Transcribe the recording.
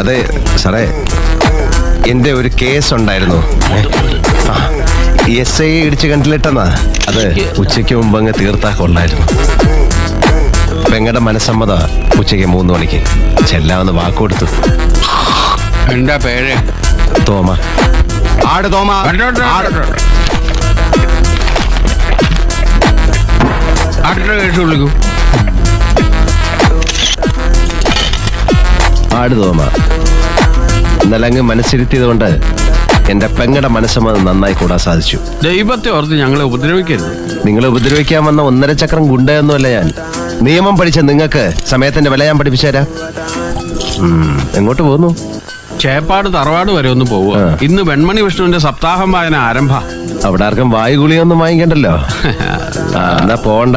അതെ സാറേ, എൻ്റെ ഒരു കേസ് ഉണ്ടായിരുന്നു. SI ഇടിച്ച് കണ്ടിലിട്ടെന്നാ. അത് ഉച്ചയ്ക്ക് മുമ്പ് അങ്ങ് തീർത്താ കൊള്ളായിരുന്നു. പെങ്ങടെ മനസ്സമ്മത ഉച്ചയ്ക്ക് 3 മണിക്ക് ചെല്ലാമെന്ന് വാക്കുകൊടുത്തു. എന്താ പേര്? തോമ. ആട് തോമ. കേസ് വിളിക്കൂ. ആട് തോമ. ഇന്നലെ അങ്ങ് മനസ്സിരുത്തിയത് കൊണ്ട് എന്റെ പെങ്ങടെ മനസ്സമ്മതം നന്നായി കൂടാൻ സാധിച്ചു. ദൈവത്തെ ഓർത്ത് ഞങ്ങളെ ഉപദ്രവിക്കരുത്. നിങ്ങളെ ഉപദ്രവിക്കാൻ വന്ന 1.5 ചക്രം ഗുണ്ടയൊന്നുമല്ല ഞാൻ. നിയമം പഠിച്ച നിങ്ങൾക്ക് സമയത്തിന്റെ വില ഞാൻ പഠിപ്പിച്ചു തരാം. എങ്ങോട്ട് പോകുന്നു? ചേപ്പാട് തറവാട് വരെ ഒന്ന് പോവുക. ഇന്ന് വെൺമണി വിഷ്ണുവിന്റെ സപ്താഹം വായന ആരംഭ. അവിടെ ആർക്കും വായുഗുളിയൊന്നും വാങ്ങിക്കണ്ടല്ലോ. എന്നാ പോണ്ട.